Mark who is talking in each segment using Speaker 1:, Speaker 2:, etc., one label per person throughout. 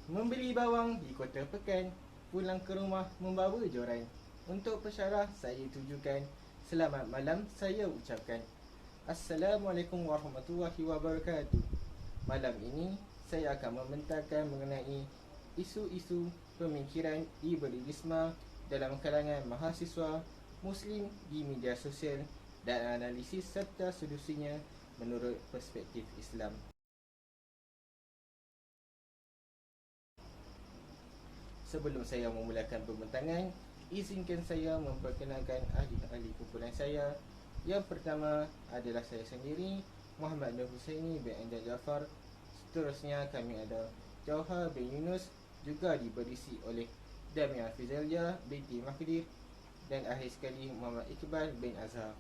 Speaker 1: Membeli bawang di Kota Pekan, pulang ke rumah membawa joran. Untuk pesyarah saya tujukan, selamat malam saya ucapkan. Assalamualaikum warahmatullahi wabarakatuh. Malam ini saya akan membentangkan mengenai isu-isu pemikiran liberalisme dalam kalangan mahasiswa Muslim di media sosial dan analisis serta solusinya menurut perspektif Islam. Sebelum saya memulakan pembentangan, izinkan saya memperkenalkan ahli-ahli kumpulan saya. Yang pertama adalah saya sendiri, Muhammad Nur Husaini bin Anjar Jaafar. Seterusnya kami ada Jauhar bin Yunus, juga diberisi oleh Damia Fizalia binti Mahdir, dan akhir sekali Muhammad Iqbal bin Azhar.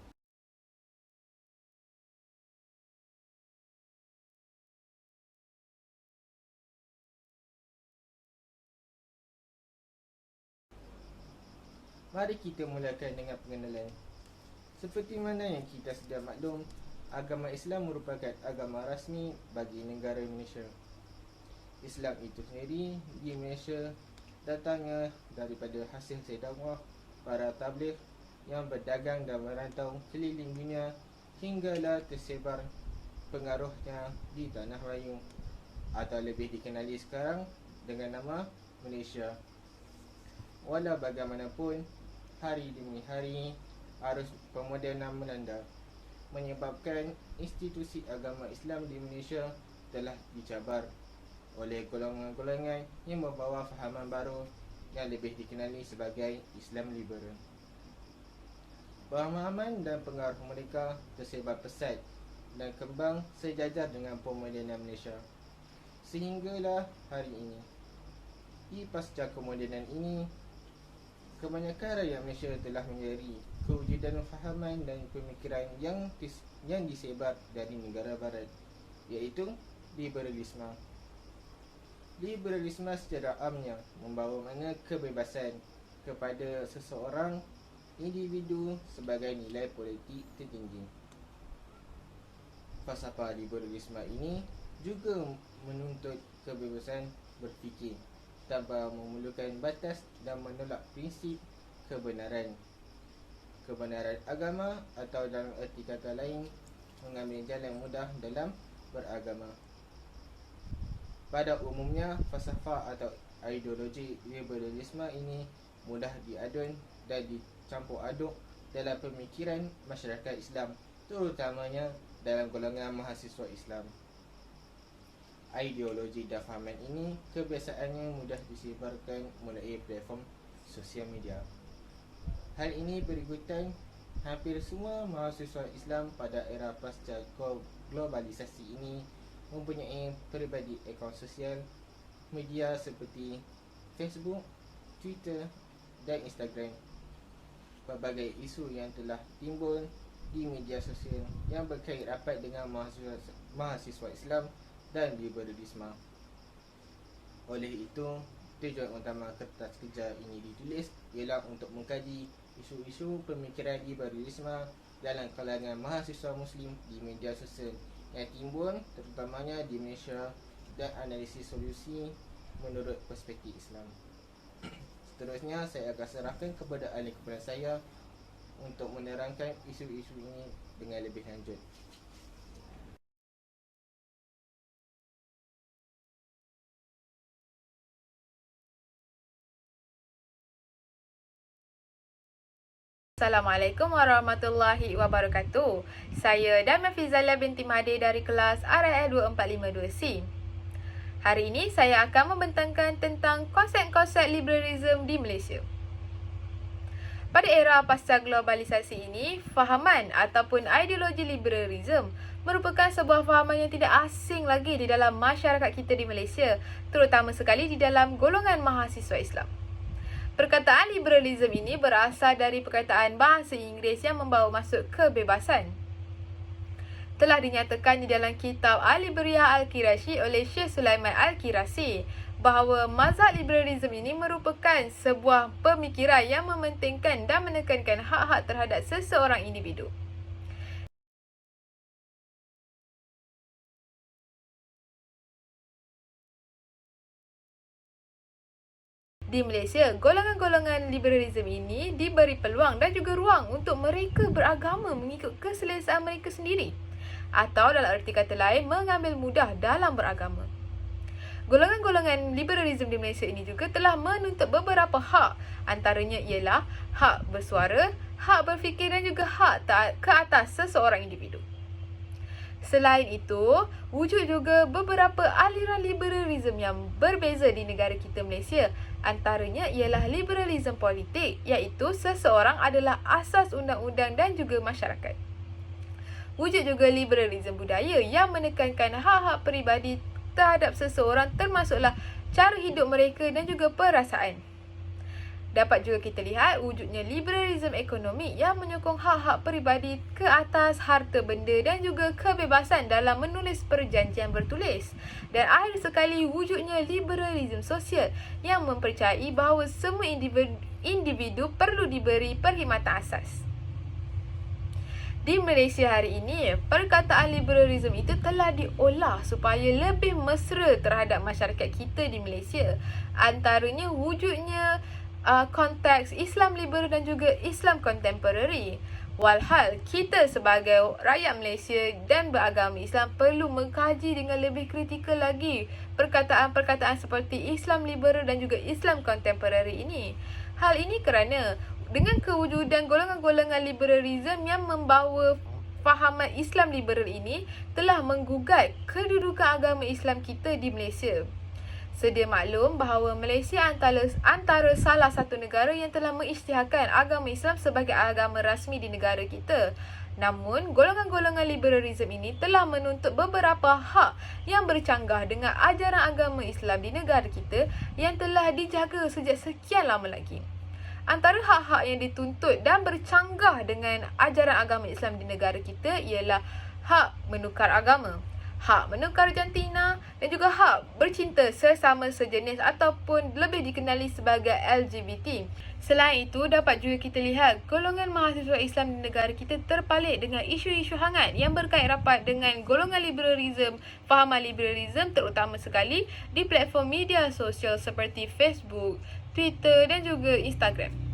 Speaker 1: Mari kita mulakan dengan pengenalan. Seperti mana yang kita sudah maklum, agama Islam merupakan agama rasmi bagi negara Malaysia. Islam itu sendiri di Malaysia datangnya daripada hasil dakwah para tabligh yang berdagang dan merantau keliling dunia hinggalah tersebar pengaruhnya di tanah Melayu, atau lebih dikenali sekarang dengan nama Malaysia. Walau bagaimanapun, hari demi hari arus pemodenan melanda, menyebabkan institusi agama Islam di Malaysia telah dicabar oleh golongan-golongan yang membawa fahaman baru yang lebih dikenali sebagai Islam liberal. Pemahaman dan pengaruh mereka tersebar pesat dan kembang sejajar dengan pemodenan Malaysia sehinggalah hari ini. Di pasca kemodenan ini, kebanyakan rakyat Malaysia telah menyadari kewujudan fahaman dan pemikiran yang disebar dari negara barat, iaitu liberalisme. Liberalisme secara amnya membawa makna kebebasan kepada seseorang individu sebagai nilai politik tertinggi. Falsafah liberalisme ini juga menuntut kebebasan berfikir tanpa memerlukan batas dan menolak prinsip kebenaran agama, atau dalam erti kata lain, mengambil jalan mudah dalam beragama. Pada umumnya, falsafah atau ideologi liberalisme ini mudah diadun dan dicampur aduk dalam pemikiran masyarakat Islam, terutamanya dalam golongan mahasiswa Islam. Ideologi dan fahaman ini kebiasaannya mudah disebarkan melalui platform sosial media. Hal ini berikutan hampir semua mahasiswa Islam pada era pasca globalisasi ini mempunyai peribadi akaun sosial media seperti Facebook, Twitter dan Instagram. Pelbagai isu yang telah timbul di media sosial yang berkait rapat dengan mahasiswa Islam dan liberalisme. Oleh itu, tujuan utama kertas kerja ini ditulis ialah untuk mengkaji isu-isu pemikiran liberalisme dalam kalangan mahasiswa Muslim di media sosial yang timbul terutamanya di Malaysia dan analisis solusi menurut perspektif Islam. Seterusnya saya akan serahkan kepada ahli kumpulan saya untuk menerangkan isu-isu ini dengan lebih lanjut.
Speaker 2: Assalamualaikum warahmatullahi wabarakatuh. Saya Damia Fizalia binti Mahdir dari kelas RAL 2452C. Hari ini saya akan membentangkan tentang konsep-konsep liberalisme di Malaysia. Pada era pasca globalisasi ini, fahaman ataupun ideologi liberalisme merupakan sebuah fahaman yang tidak asing lagi di dalam masyarakat kita di Malaysia, terutama sekali di dalam golongan mahasiswa Islam. Perkataan liberalisme ini berasal dari perkataan bahasa Inggeris yang membawa maksud kebebasan. Telah dinyatakan di dalam kitab Al-Libriyah Al-Qirashi oleh Syekh Sulaiman Al-Qirashi bahawa mazhab liberalisme ini merupakan sebuah pemikiran yang mementingkan dan menekankan hak-hak terhadap seseorang individu. Di Malaysia, golongan-golongan liberalisme ini diberi peluang dan juga ruang untuk mereka beragama mengikut keselesaan mereka sendiri, atau dalam erti kata lain, mengambil mudah dalam beragama. Golongan-golongan liberalisme di Malaysia ini juga telah menuntut beberapa hak, antaranya ialah hak bersuara, hak berfikir dan juga hak ke atas seseorang individu. Selain itu, wujud juga beberapa aliran liberalisme yang berbeza di negara kita Malaysia. Antaranya ialah liberalisme politik, iaitu seseorang adalah asas undang-undang dan juga masyarakat. Wujud juga liberalisme budaya yang menekankan hak-hak peribadi terhadap seseorang, termasuklah cara hidup mereka dan juga perasaan. Dapat juga kita lihat wujudnya liberalisme ekonomi yang menyokong hak-hak peribadi ke atas harta benda dan juga kebebasan dalam menulis perjanjian bertulis. Dan akhir sekali, wujudnya liberalisme sosial yang mempercayai bahawa semua individu perlu diberi perkhidmatan asas. Di Malaysia hari ini, perkataan liberalisme itu telah diolah supaya lebih mesra terhadap masyarakat kita di Malaysia. Antaranya wujudnya konteks Islam liberal dan juga Islam kontemporari. Walhal kita sebagai rakyat Malaysia dan beragama Islam perlu mengkaji dengan lebih kritikal lagi perkataan-perkataan seperti Islam liberal dan juga Islam kontemporari ini. Hal ini kerana dengan kewujudan golongan-golongan liberalisme yang membawa fahaman Islam liberal ini telah menggugat kedudukan agama Islam kita di Malaysia. Sedia maklum bahawa Malaysia antara salah satu negara yang telah mengisytiharkan agama Islam sebagai agama rasmi di negara kita. Namun, golongan-golongan liberalisme ini telah menuntut beberapa hak yang bercanggah dengan ajaran agama Islam di negara kita yang telah dijaga sejak sekian lama lagi. Antara hak-hak yang dituntut dan bercanggah dengan ajaran agama Islam di negara kita ialah hak menukar agama, hak menukar jantina dan juga hak bercinta sesama sejenis ataupun lebih dikenali sebagai LGBT. Selain itu, dapat juga kita lihat golongan mahasiswa Islam di negara kita terpalit dengan isu-isu hangat yang berkait rapat dengan golongan liberalisme, fahaman liberalisme terutama sekali di platform media sosial seperti Facebook, Twitter dan juga Instagram.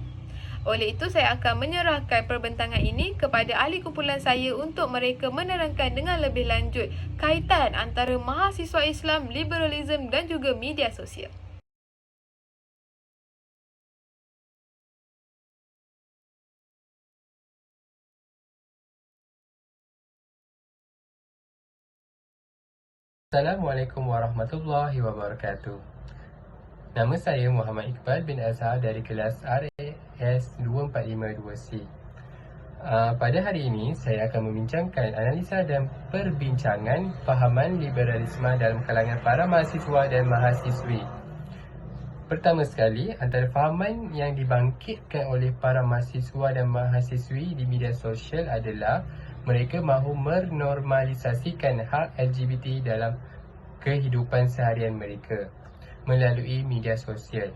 Speaker 2: Oleh itu, saya akan menyerahkan perbentangan ini kepada ahli kumpulan saya untuk mereka menerangkan dengan lebih lanjut kaitan antara mahasiswa Islam, liberalisme dan juga media sosial.
Speaker 3: Assalamualaikum warahmatullahi wabarakatuh. Nama saya Muhammad Iqbal bin Azhar dari kelas RAS 2452C. Pada hari ini, saya akan membincangkan analisa dan perbincangan fahaman liberalisme dalam kalangan para mahasiswa dan mahasiswi. Pertama sekali, antara fahaman yang dibangkitkan oleh para mahasiswa dan mahasiswi di media sosial adalah mereka mahu menormalisasikan hak LGBT dalam kehidupan seharian mereka melalui media sosial.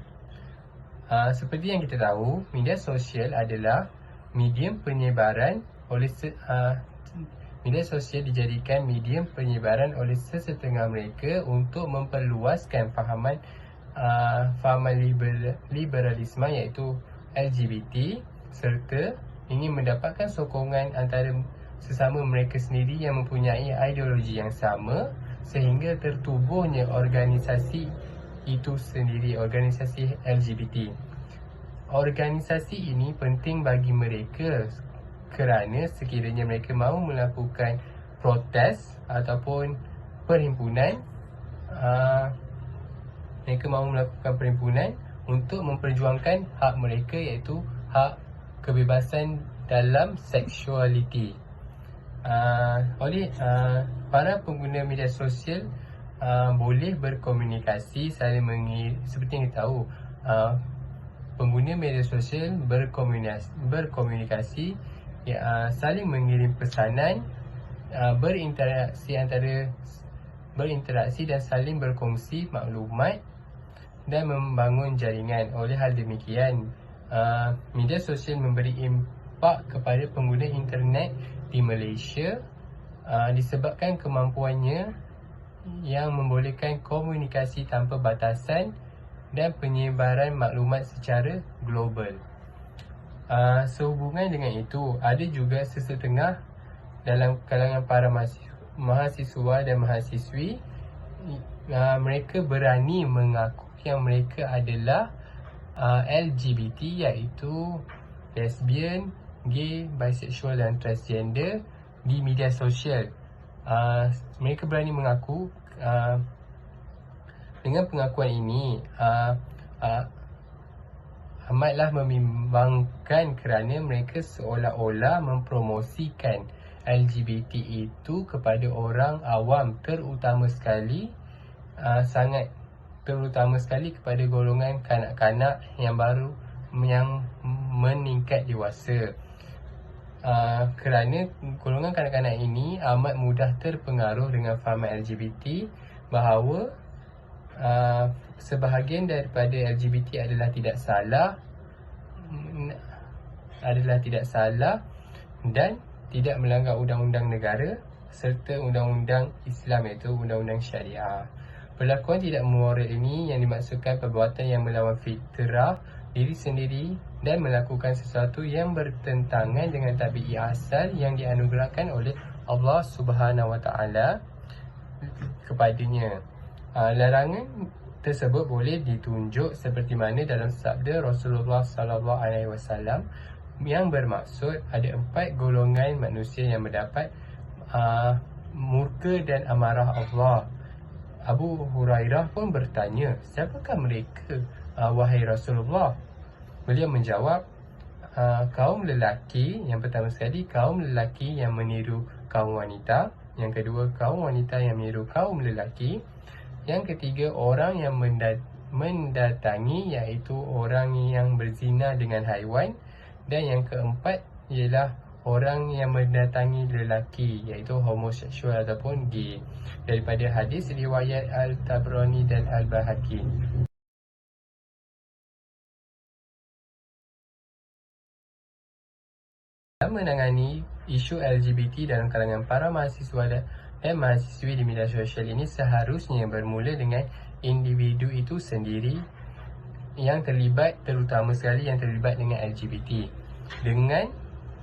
Speaker 3: Seperti yang kita tahu, media sosial adalah medium penyebaran media sosial dijadikan medium penyebaran oleh sesetengah mereka untuk memperluaskan fahaman liberalisme iaitu LGBT serta ingin mendapatkan sokongan antara sesama mereka sendiri yang mempunyai ideologi yang sama sehingga tertubuhnya organisasi itu sendiri, organisasi LGBT. Organisasi ini penting bagi mereka kerana sekiranya mereka mahu melakukan protes ataupun perhimpunan, mereka mahu melakukan perhimpunan untuk memperjuangkan hak mereka iaitu hak kebebasan dalam seksualiti. Oleh para pengguna media sosial boleh berkomunikasi saling seperti yang kita tahu, pengguna media sosial berkomunikasi saling mengirim pesanan, berinteraksi dan saling berkongsi maklumat dan membangun jaringan. Oleh hal demikian, media sosial memberi impak kepada pengguna internet di Malaysia disebabkan kemampuannya yang membolehkan komunikasi tanpa batasan dan penyebaran maklumat secara global. Sehubungan dengan itu, ada juga sesetengah dalam kalangan para mahasiswa dan mahasiswi, mereka berani mengaku yang mereka adalah LGBT, iaitu lesbian, gay, bisexual dan transgender di media sosial. Mereka berani mengaku. Dengan pengakuan ini amatlah membimbangkan kerana mereka seolah-olah mempromosikan LGBT itu kepada orang awam, terutama sekali kepada golongan kanak-kanak yang meningkat dewasa. Kerana golongan kanak-kanak ini amat mudah terpengaruh dengan fahaman LGBT, bahawa sebahagian daripada LGBT adalah tidak salah dan tidak melanggar undang-undang negara serta undang-undang Islam, iaitu undang-undang syariah. Perlakuan tidak moral ini yang dimaksudkan perbuatan yang melawan fitrah diri sendiri dan melakukan sesuatu yang bertentangan dengan tabi'i asal yang dianugerahkan oleh Allah Subhanahu Wa Taala kepadanya. Larangan tersebut boleh ditunjuk seperti mana dalam sabda Rasulullah sallallahu alaihi wasallam yang bermaksud ada 4 golongan manusia yang mendapat murka dan amarah Allah. Abu Hurairah pun bertanya, siapakah mereka wahai Rasulullah? Beliau menjawab, kaum lelaki, yang pertama sekali kaum lelaki yang meniru kaum wanita, yang kedua kaum wanita yang meniru kaum lelaki, yang ketiga orang yang mendatangi, iaitu orang yang berzina dengan haiwan, dan yang keempat ialah orang yang mendatangi lelaki, iaitu homoseksual ataupun gay. Daripada hadis riwayat Al-Tabrani dan Al-Bahaqi. Dalam menangani isu LGBT dalam kalangan para mahasiswa dan mahasiswi di media sosial ini, seharusnya bermula dengan individu itu sendiri yang terlibat, terutama sekali yang terlibat dengan LGBT. Dengan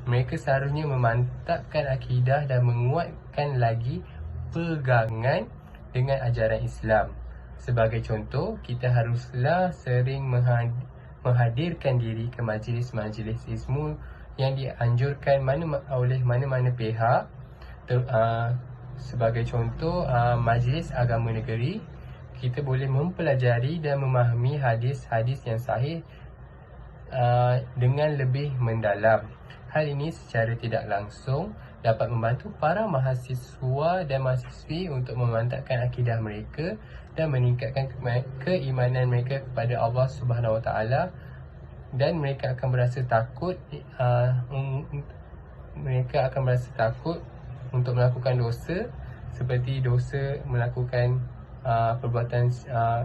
Speaker 3: mereka seharusnya memantapkan akidah dan menguatkan lagi pegangan dengan ajaran Islam. Sebagai contoh, kita haruslah sering menghadirkan diri ke majlis-majlis ilmu yang dianjurkan oleh mana-mana pihak. Sebagai contoh, majlis agama negeri, kita boleh mempelajari dan memahami hadis-hadis yang sahih dengan lebih mendalam. Hal ini secara tidak langsung dapat membantu para mahasiswa dan mahasiswi untuk memantapkan akidah mereka dan meningkatkan keimanan mereka kepada Allah Subhanahu Wa Taala, dan mereka akan berasa takut untuk melakukan dosa seperti dosa melakukan perbuatan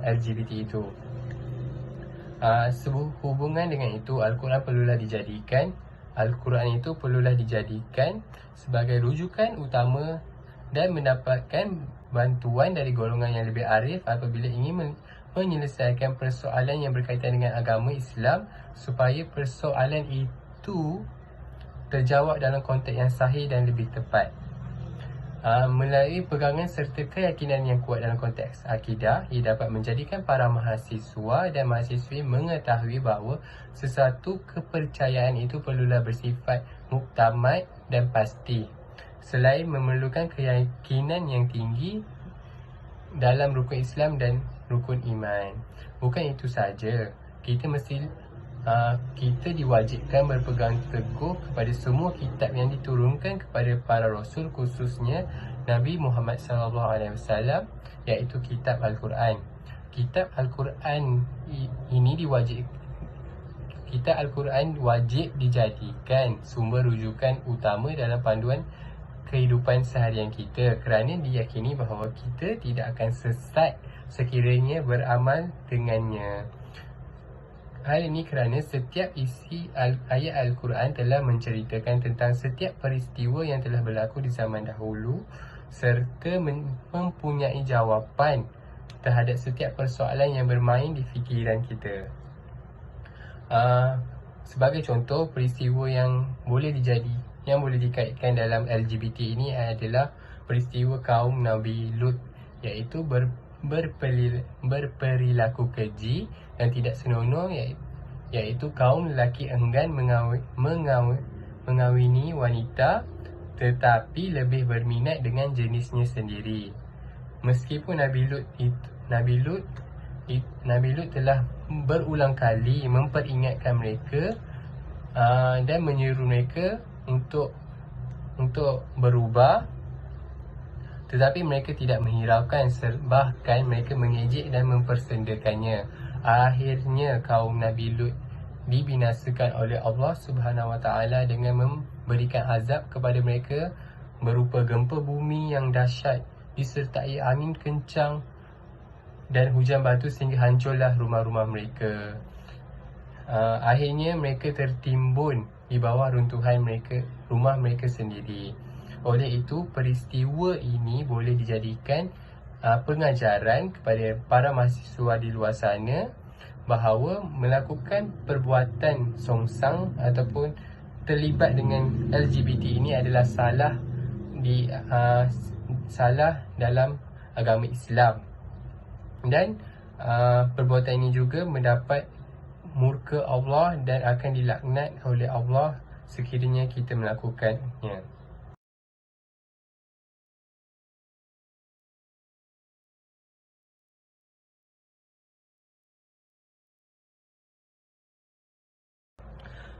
Speaker 3: LGBT itu. Sehubungan dengan itu, Al-Quran itu perlulah dijadikan sebagai rujukan utama dan mendapatkan bantuan dari golongan yang lebih arif apabila ingin menyelesaikan persoalan yang berkaitan dengan agama Islam, supaya persoalan itu terjawab dalam konteks yang sahih dan lebih tepat. Melalui pegangan serta keyakinan yang kuat dalam konteks akidah, ia dapat menjadikan para mahasiswa dan mahasiswi mengetahui bahawa sesuatu kepercayaan itu perlulah bersifat muktamad dan pasti. Selain memerlukan keyakinan yang tinggi dalam rukun Islam dan rukun iman. Bukan itu saja, kita diwajibkan berpegang teguh kepada semua kitab yang diturunkan kepada para rasul, khususnya Nabi Muhammad SAW, iaitu kitab Al-Quran. Kitab Al-Quran wajib dijadikan sumber rujukan utama dalam panduan kehidupan seharian kita, kerana diyakini bahawa kita tidak akan sesat sekiranya beramal dengannya. Hal ini kerana setiap isi ayat Al-Quran telah menceritakan tentang setiap peristiwa yang telah berlaku di zaman dahulu serta mempunyai jawapan terhadap setiap persoalan yang bermain di fikiran kita. Sebagai contoh, peristiwa yang boleh dikaitkan dalam LGBT ini adalah peristiwa kaum Nabi Lut, iaitu berperilaku keji dan tidak senonoh, iaitu kaum lelaki enggan mengawini wanita tetapi lebih berminat dengan jenisnya sendiri. Meskipun Nabi Lut telah berulang kali memperingatkan mereka dan menyuruh mereka untuk berubah, tetapi mereka tidak menghiraukan, bahkan mereka mengejek dan mempersendakannya. Akhirnya kaum Nabi Lut dibinasakan oleh Allah Subhanahu Wa Taala dengan memberikan azab kepada mereka berupa gempa bumi yang dahsyat disertai angin kencang dan hujan batu sehingga hancurlah rumah-rumah mereka. Akhirnya mereka tertimbun di bawah runtuhan rumah mereka sendiri. Oleh itu, peristiwa ini boleh dijadikan pengajaran kepada para mahasiswa di luar sana bahawa melakukan perbuatan songsang ataupun terlibat dengan LGBT ini adalah salah dalam agama Islam, dan perbuatan ini juga mendapat murka Allah dan akan dilaknat oleh Allah sekiranya kita melakukannya.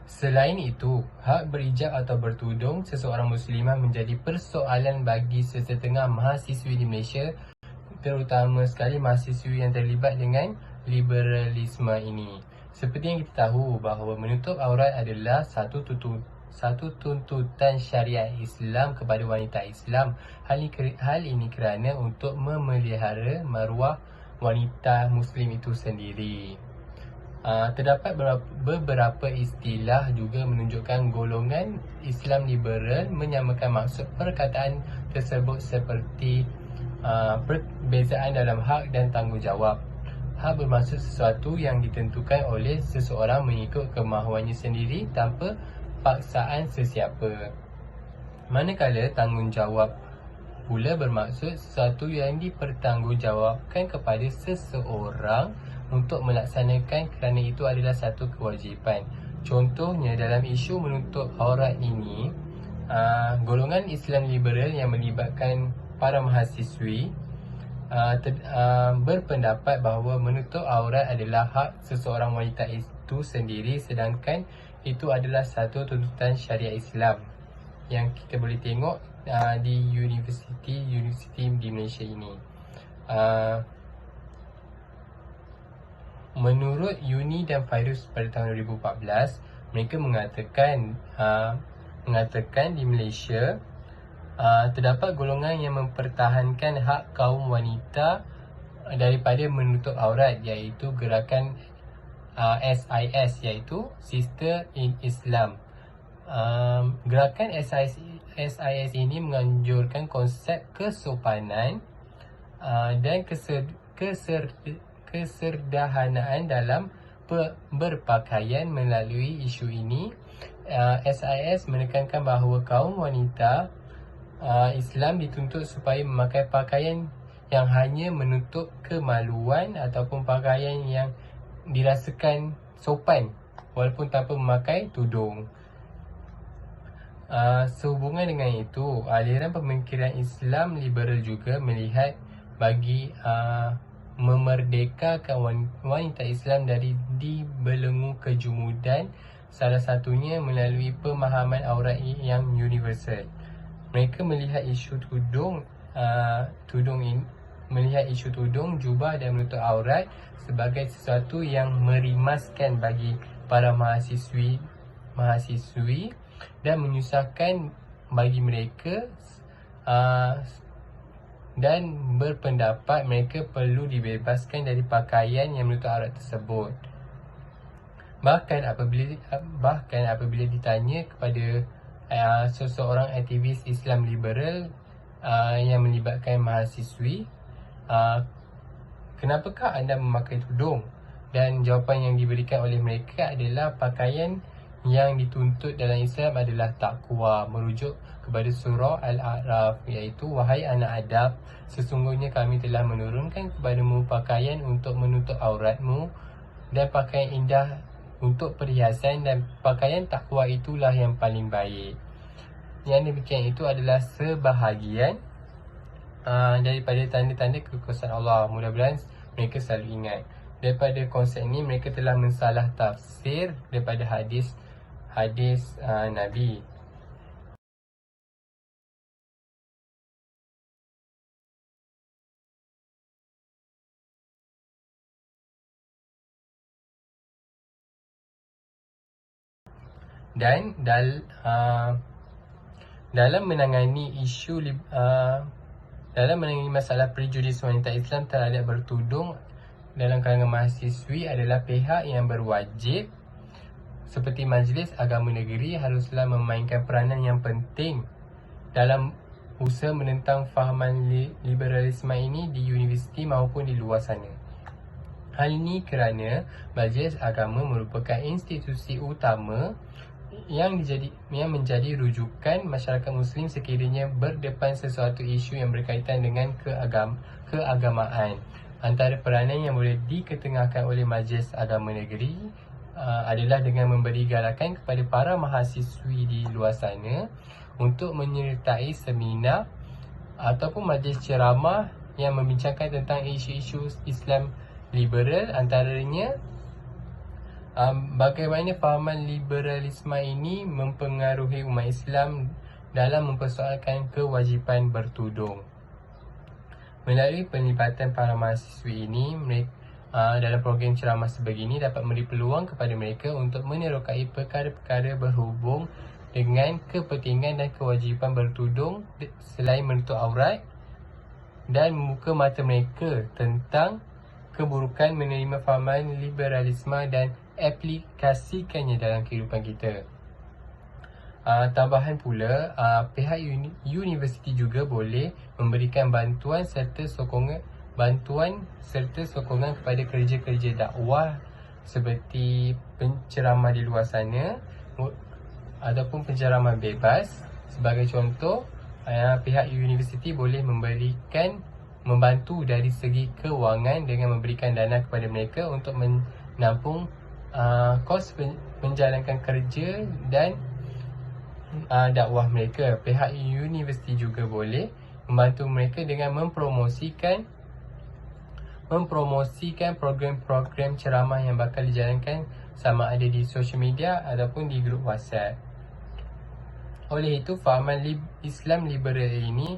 Speaker 3: Selain itu, hak berijab atau bertudung seseorang muslimah menjadi persoalan bagi sesetengah mahasiswi di Malaysia, terutama sekali mahasiswi yang terlibat dengan liberalisme ini. Seperti yang kita tahu bahawa menutup aurat adalah satu tuntutan syariat Islam kepada wanita Islam. Hal ini kerana untuk memelihara maruah wanita Muslim itu sendiri. Terdapat beberapa istilah juga menunjukkan golongan Islam liberal menyamakan maksud perkataan tersebut seperti perbezaan dalam hak dan tanggungjawab. Hak bermaksud sesuatu yang ditentukan oleh seseorang mengikut kemahuannya sendiri tanpa paksaan sesiapa. Manakala tanggungjawab pula bermaksud sesuatu yang dipertanggungjawabkan kepada seseorang untuk melaksanakan kerana itu adalah satu kewajipan. Contohnya dalam isu menutup aurat ini, golongan Islam liberal yang melibatkan para mahasiswi berpendapat bahawa menutup aurat adalah hak seseorang wanita itu sendiri, sedangkan itu adalah satu tuntutan syariat Islam yang kita boleh tengok di universiti di Malaysia ini. Menurut Uni dan Virus pada tahun 2014, mereka mengatakan di Malaysia terdapat golongan yang mempertahankan hak kaum wanita daripada menutup aurat, iaitu gerakan SIS, iaitu Sister in Islam. Gerakan SIS ini menganjurkan konsep kesopanan dan keserdahanaan dalam berpakaian. Melalui isu ini, SIS menekankan bahawa kaum wanita Islam dituntut supaya memakai pakaian yang hanya menutup kemaluan ataupun pakaian yang dirasakan sopan walaupun tanpa memakai tudung. Sehubungan dengan itu, aliran pemikiran Islam liberal juga melihat bagi memerdekakan wanita Islam dari dibelenggu kejumudan, salah satunya melalui pemahaman aurat yang universal. Mereka melihat isu tudung, jubah dan menutup aurat sebagai sesuatu yang merimaskan bagi para mahasiswi dan menyusahkan bagi mereka, dan berpendapat mereka perlu dibebaskan dari pakaian yang menutup aurat tersebut. Bahkan apabila ditanya kepada seseorang aktivis Islam liberal yang melibatkan mahasiswi, kenapakah anda memakai tudung? Dan jawapan yang diberikan oleh mereka adalah pakaian yang dituntut dalam Islam adalah takwa, merujuk kepada surah Al-A'raf, iaitu wahai anak Adam, sesungguhnya kami telah menurunkan kepadamu pakaian untuk menutup auratmu dan pakaian indah untuk perhiasan, dan pakaian takwa itulah yang paling baik. Yang demikian itu adalah sebahagian daripada tanda-tanda kekuasaan Allah. Mudah-mudahan mereka selalu ingat. Daripada konsep ini mereka telah mensalah tafsir daripada hadis Nabi. Dan dalam menangani masalah prejudis wanita Islam terhadap bertudung dalam kalangan mahasiswi adalah pihak yang berwajib seperti Majlis Agama Negeri haruslah memainkan peranan yang penting dalam usaha menentang fahaman liberalisme ini di universiti maupun di luar sana. Hal ini kerana Majlis Agama merupakan institusi utama yang menjadi rujukan masyarakat Muslim sekiranya berdepan sesuatu isu yang berkaitan dengan keagamaan. Antara peranan yang boleh diketengahkan oleh Majlis Agama Negeri adalah dengan memberi galakan kepada para mahasiswi di luar sana untuk menyertai seminar ataupun majlis ceramah yang membincangkan tentang isu-isu Islam liberal, antaranya bagaimana fahaman liberalisme ini mempengaruhi umat Islam dalam mempersoalkan kewajipan bertudung. Melalui penglibatan para mahasiswi ini, dalam program ceramah sebegini dapat memberi peluang kepada mereka untuk menerokai perkara-perkara berhubung dengan kepentingan dan kewajipan bertudung selain menutup aurat, dan membuka mata mereka tentang keburukan menerima fahaman liberalisme dan aplikasikannya dalam kehidupan kita. Tambahan pula, pihak universiti juga boleh memberikan bantuan serta sokongan kepada kerja-kerja dakwah seperti penceramah di luar sana ataupun penceramah bebas. Sebagai contoh, pihak universiti boleh membantu dari segi kewangan dengan memberikan dana kepada mereka untuk menampung kos menjalankan kerja dan dakwah mereka. Pihak universiti juga boleh membantu mereka dengan mempromosikan program-program ceramah yang bakal dijalankan sama ada di social media ataupun di grup WhatsApp. Oleh itu, fahaman Islam liberal ini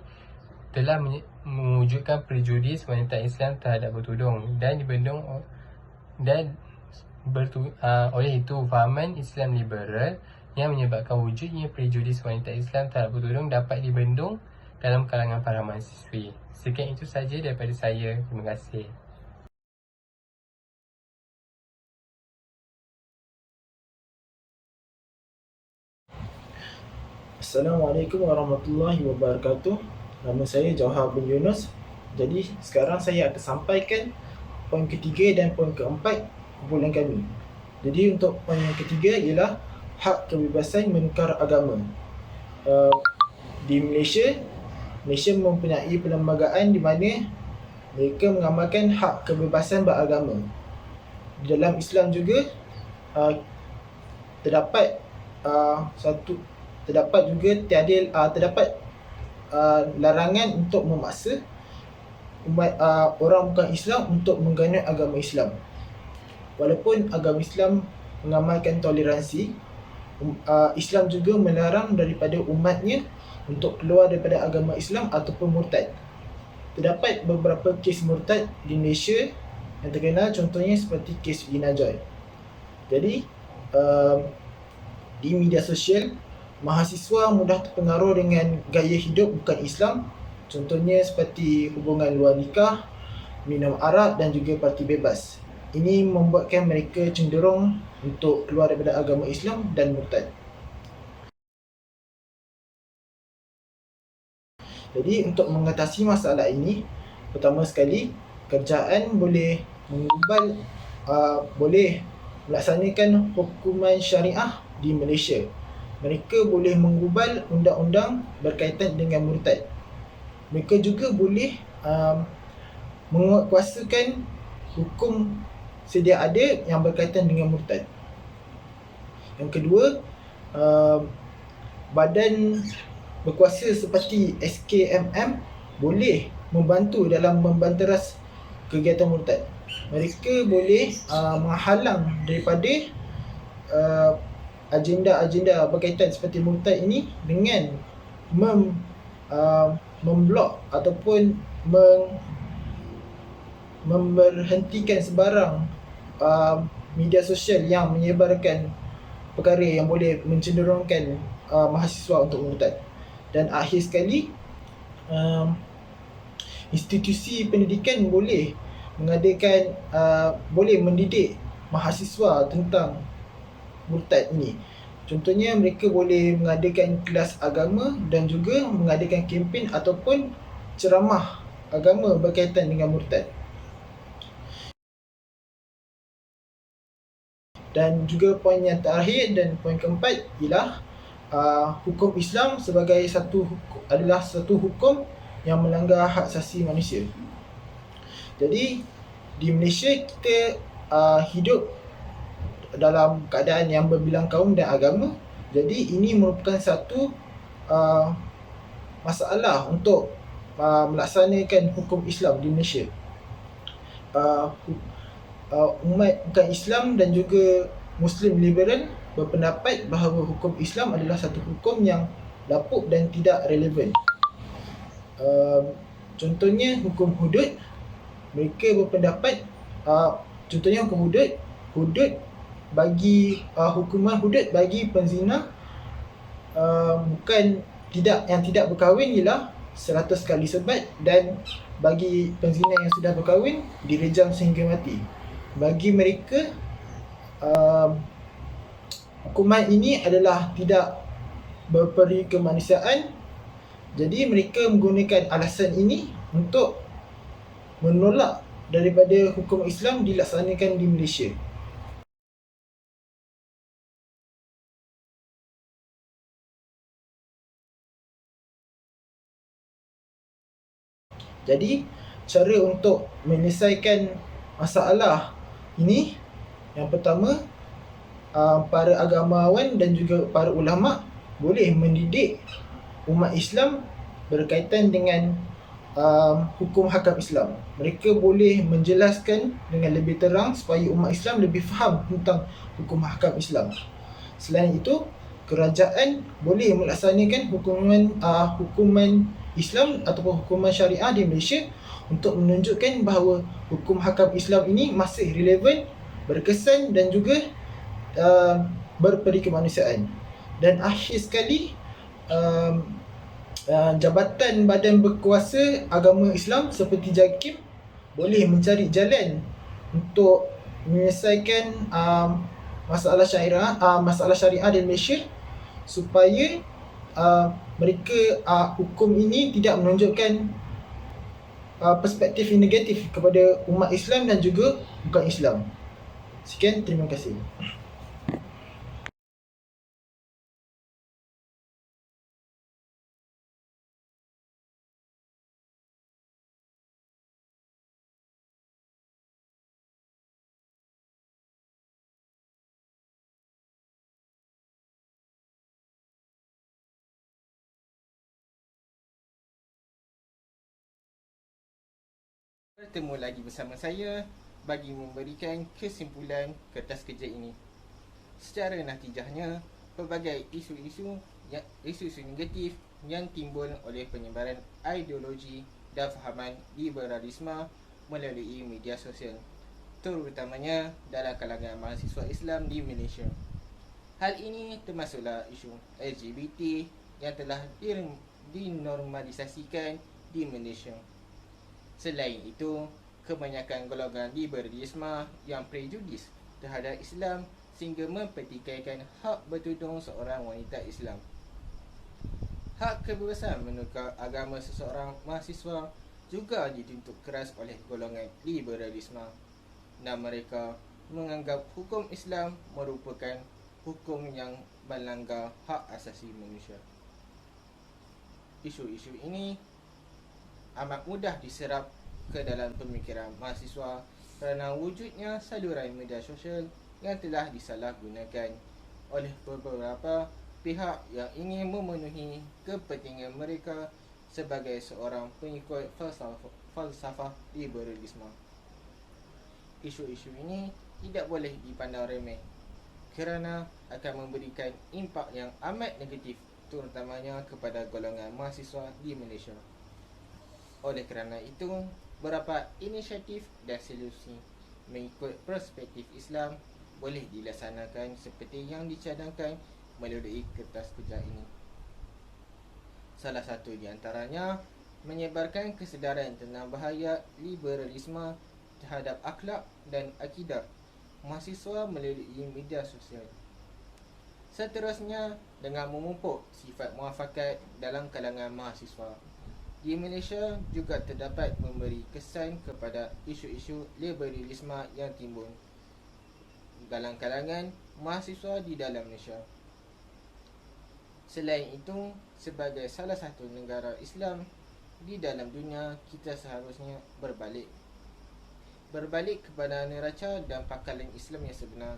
Speaker 3: telah mewujudkan prejudis wanita Islam terhadap bertudung oleh itu, fahaman Islam liberal yang menyebabkan wujudnya prejudis wanita Islam terhadap bertudung dapat dibendung dalam kalangan para mahasiswi. Sekian itu saja daripada saya. Terima kasih.
Speaker 4: Assalamualaikum warahmatullahi wabarakatuh. Nama saya Jauhar bin Yunus. Jadi sekarang saya akan sampaikan poin ketiga dan poin keempat kumpulan kami. Jadi untuk poin yang ketiga ialah hak kebebasan menukar agama. Di Malaysia mempunyai perlembagaan di mana mereka mengamalkan hak kebebasan beragama. Di dalam Islam juga terdapat larangan untuk memaksa orang bukan Islam untuk menganut agama Islam. Walaupun agama Islam mengamalkan toleransi, Islam juga melarang daripada umatnya untuk keluar daripada agama Islam ataupun murtad. Terdapat beberapa kes murtad di Malaysia yang terkenal, contohnya seperti kes Ina Joy. Jadi di media sosial, mahasiswa mudah terpengaruh dengan gaya hidup bukan Islam, contohnya seperti hubungan luar nikah, minum arak dan juga parti bebas. Ini membuatkan mereka cenderung untuk keluar daripada agama Islam dan murtad. Jadi untuk mengatasi masalah ini, pertama sekali kerajaan boleh mengubal boleh melaksanakan hukuman syariah di Malaysia. Mereka boleh mengubal undang-undang berkaitan dengan murtad. Mereka juga boleh menguatkuasakan hukum sedia ada yang berkaitan dengan murtad. Yang kedua, badan berkuasa seperti SKMM boleh membantu dalam membanteras kegiatan murtad. Mereka boleh menghalang daripada agenda-agenda berkaitan seperti murtad ini dengan memblok ataupun memberhentikan sebarang media sosial yang menyebarkan perkara yang boleh mencenderungkan mahasiswa untuk murtad. Dan akhir sekali, institusi pendidikan boleh mengadakan boleh mendidik mahasiswa tentang murtad ini. Contohnya, mereka boleh mengadakan kelas agama dan juga mengadakan kempen ataupun ceramah agama berkaitan dengan murtad. Dan juga poin yang terakhir dan poin keempat ialah hukum Islam sebagai adalah satu hukum yang melanggar hak asasi manusia. Jadi di Malaysia kita hidup dalam keadaan yang berbilang kaum dan agama. Jadi ini merupakan satu masalah untuk melaksanakan hukum Islam di Malaysia. Umat bukan Islam dan juga Muslim liberal berpendapat bahawa hukum Islam adalah satu hukum yang lapuk dan tidak relevan. Contohnya hukum hudud, mereka berpendapat contohnya hukum hudud bagi hukuman hudud bagi penzina yang tidak berkahwin ialah 100 kali sebat, dan bagi penzina yang sudah berkahwin direjam sehingga mati. Bagi mereka hukuman ini adalah tidak berperi kemanusiaan. Jadi mereka menggunakan alasan ini untuk menolak daripada hukum Islam dilaksanakan di Malaysia. Jadi cara untuk menyelesaikan masalah ini, yang pertama, para agamawan dan juga para ulama boleh mendidik umat Islam berkaitan dengan hukum hakam Islam. Mereka boleh menjelaskan dengan lebih terang supaya umat Islam lebih faham tentang hukum hakam Islam. Selain itu, kerajaan boleh melaksanakan hukuman Islam ataupun hukuman syariah di Malaysia untuk menunjukkan bahawa hukum hakam Islam ini masih relevan, berkesan dan juga berperi kemanusiaan. Dan akhir sekali, jabatan badan berkuasa agama Islam seperti JAKIM boleh mencari jalan untuk menyelesaikan masalah syariah di Malaysia supaya hukum ini tidak menunjukkan perspektif yang negatif kepada umat Islam dan juga bukan Islam. Sekian, terima kasih.
Speaker 1: Bertemu lagi bersama saya bagi memberikan kesimpulan kertas kerja ini. Secara natijahnya, pelbagai isu-isu negatif yang timbul oleh penyebaran ideologi dan fahaman liberalisme melalui media sosial, terutamanya dalam kalangan mahasiswa Islam di Malaysia. Hal ini termasuklah isu LGBT yang telah dinormalisasikan di Malaysia. Selain itu, kebanyakan golongan liberalisme yang prejudis terhadap Islam sehingga mempertikaikan hak bertudung seorang wanita Islam. Hak kebebasan menukar agama seseorang mahasiswa juga dituntut keras oleh golongan liberalisme dan mereka menganggap hukum Islam merupakan hukum yang melanggar hak asasi manusia. Isu-isu ini amat mudah diserap ke dalam pemikiran mahasiswa kerana wujudnya saluran media sosial yang telah disalahgunakan oleh beberapa pihak yang ingin memenuhi kepentingan mereka sebagai seorang pengikut falsafah liberalisme. Isu-isu ini tidak boleh dipandang remeh kerana akan memberikan impak yang amat negatif terutamanya kepada golongan mahasiswa di Malaysia. Oleh kerana itu, beberapa inisiatif dan solusi mengikut perspektif Islam boleh dilaksanakan seperti yang dicadangkan melalui kertas kerja ini. Salah satu di antaranya menyebarkan kesedaran tentang bahaya liberalisme terhadap akhlak dan akidah mahasiswa melalui media sosial. Seterusnya, dengan memupuk sifat muafakat dalam kalangan mahasiswa. Di Malaysia juga terdapat memberi kesan kepada isu-isu liberalisme yang timbul dalam kalangan mahasiswa di dalam Malaysia. Selain itu, sebagai salah satu negara Islam di dalam dunia, kita seharusnya berbalik kepada neraca dan pakalan Islam yang sebenar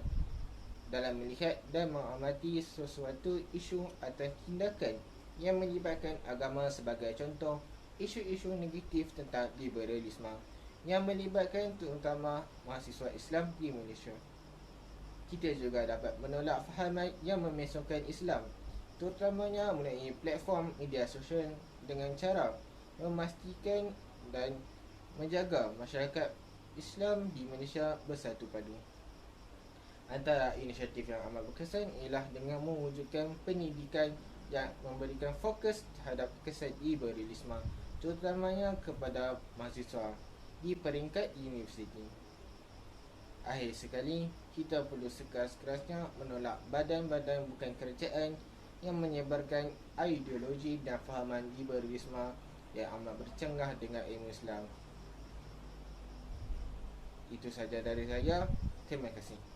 Speaker 1: dalam melihat dan mengamati sesuatu isu atau tindakan yang melibatkan agama, sebagai contoh isu-isu negatif tentang liberalisme yang melibatkan terutama mahasiswa Islam di Malaysia. Kita juga dapat menolak fahaman yang memesongkan Islam, terutamanya melalui platform media sosial, dengan cara memastikan dan menjaga masyarakat Islam di Malaysia bersatu padu. Antara inisiatif yang amat berkesan ialah dengan mewujudkan pendidikan yang memberikan fokus terhadap kesan liberalisme, terutamanya kepada mahasiswa di peringkat universiti. Akhir sekali, kita perlu sekeras-kerasnya menolak badan-badan bukan kerajaan yang menyebarkan ideologi dan fahaman liberalisme yang amat bercanggah dengan ilmu Islam. Itu saja dari saya. Terima kasih.